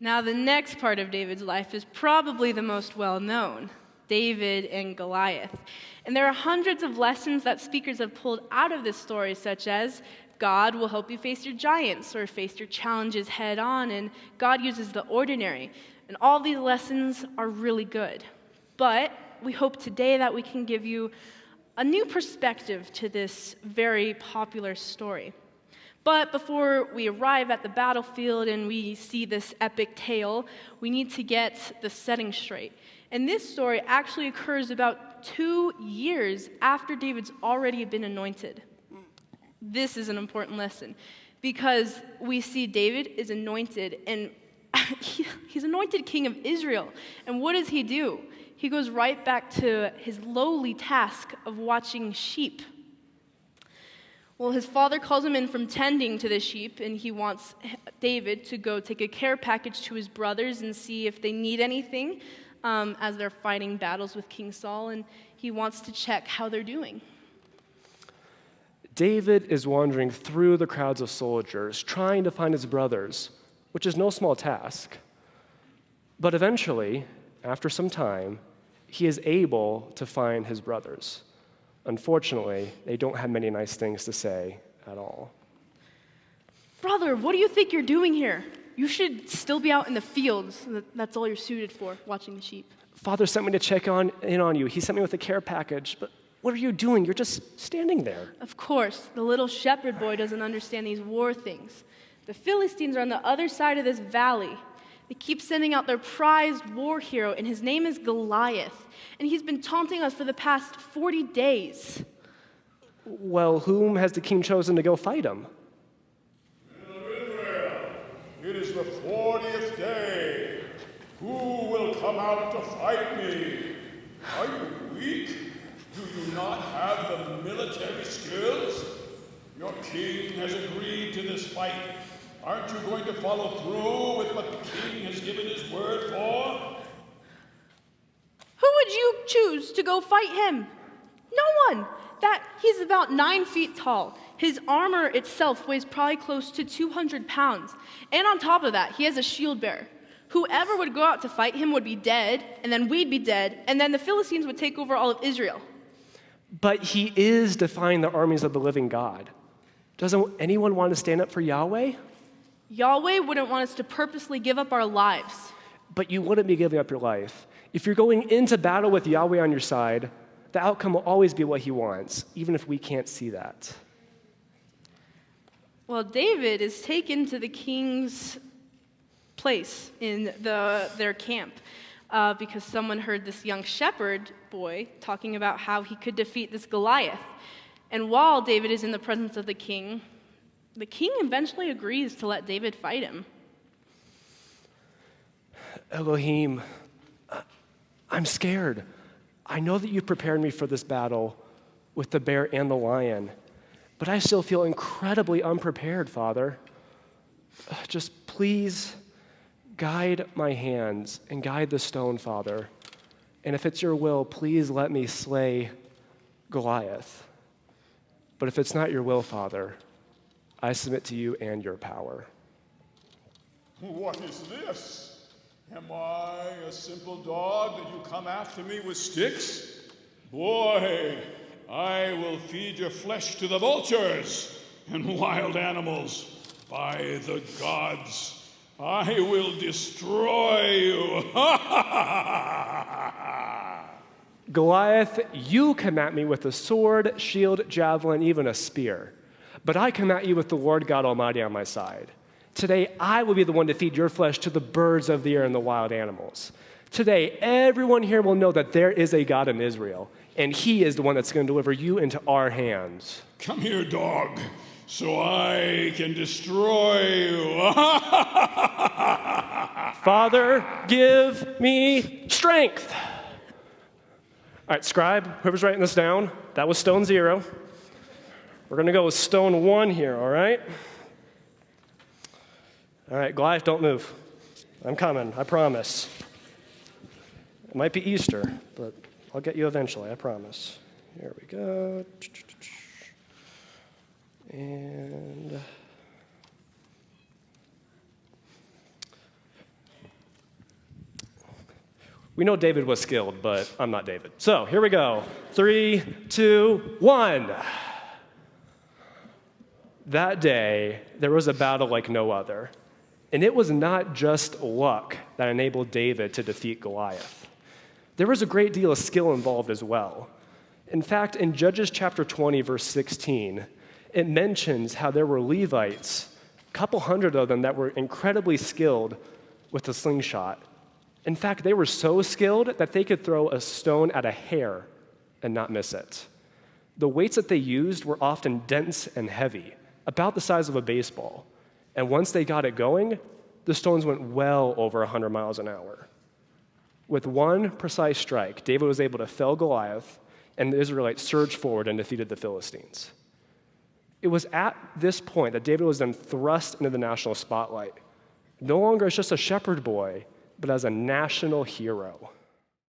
Now, the next part of David's life is probably the most well-known, David and Goliath. And there are hundreds of lessons that speakers have pulled out of this story, such as God will help you face your giants or face your challenges head on, and God uses the ordinary. And all these lessons are really good. But we hope today that we can give you a new perspective to this very popular story. But before we arrive at the battlefield and we see this epic tale, we need to get the setting straight. And this story actually occurs about 2 years after David's already been anointed. This is an important lesson because we see David is anointed, and he's anointed king of Israel. And what does he do? He goes right back to his lowly task of watching sheep. Well, his father calls him in from tending to the sheep, and he wants David to go take a care package to his brothers and see if they need anything as they're fighting battles with King Saul, and he wants to check how they're doing. David is wandering through the crowds of soldiers, trying to find his brothers, which is no small task. But eventually, after some time, he is able to find his brothers. Unfortunately, they don't have many nice things to say at all. Brother, what do you think you're doing here? You should still be out in the fields. That's all you're suited for, watching the sheep. Father sent me to check in on you. He sent me with a care package, but what are you doing? You're just standing there. Of course, the little shepherd boy doesn't understand these war things. The Philistines are on the other side of this valley. They keep sending out their prized war hero, and his name is Goliath. And he's been taunting us for the past 40 days. Well, whom has the king chosen to go fight him? Israel, it is the 40th day. Who will come out to fight me? Are you weak? Do you not have the military skills? Your king has agreed to this fight. Aren't you going to follow through with what the king has given his word for? Who would you choose to go fight him? No one. He's about 9 feet tall. His armor itself weighs probably close to 200 pounds. And on top of that, he has a shield bearer. Whoever would go out to fight him would be dead, and then we'd be dead, and then the Philistines would take over all of Israel. But he is defying the armies of the living God. Doesn't anyone want to stand up for Yahweh? Yahweh wouldn't want us to purposely give up our lives. But you wouldn't be giving up your life. If you're going into battle with Yahweh on your side, the outcome will always be what he wants, even if we can't see that. Well, David is taken to the king's place in their camp because someone heard this young shepherd boy talking about how he could defeat this Goliath. And while David is in the presence of the king eventually agrees to let David fight him. Elohim, I'm scared. I know that you've prepared me for this battle with the bear and the lion, but I still feel incredibly unprepared, Father. Just please guide my hands and guide the stone, Father. And if it's your will, please let me slay Goliath. But if it's not your will, Father, I submit to you and your power. What is this? Am I a simple dog that you come after me with sticks? Boy, I will feed your flesh to the vultures and wild animals. By the gods, I will destroy you. Goliath, you come at me with a sword, shield, javelin, even a spear. But I come at you with the Lord God Almighty on my side. Today, I will be the one to feed your flesh to the birds of the air and the wild animals. Today, everyone here will know that there is a God in Israel, and he is the one that's going to deliver you into our hands. Come here, dog, so I can destroy you. Father, give me strength. All right, scribe, whoever's writing this down, that was stone 0. We're going to go with stone 1 here, all right? All right, Goliath, don't move. I'm coming, I promise. It might be Easter, but I'll get you eventually, I promise. Here we go. And We know David was skilled, but I'm not David. So here we go. 3, 2, 1. That day, there was a battle like no other. And it was not just luck that enabled David to defeat Goliath. There was a great deal of skill involved as well. In fact, in Judges chapter 20, verse 16, it mentions how there were Levites, a couple hundred of them that were incredibly skilled with the slingshot. In fact, they were so skilled that they could throw a stone at a hair and not miss it. The weights that they used were often dense and heavy, about the size of a baseball. And once they got it going, the stones went well over 100 miles an hour. With one precise strike, David was able to fell Goliath, and the Israelites surged forward and defeated the Philistines. It was at this point that David was then thrust into the national spotlight, no longer as just a shepherd boy, but as a national hero.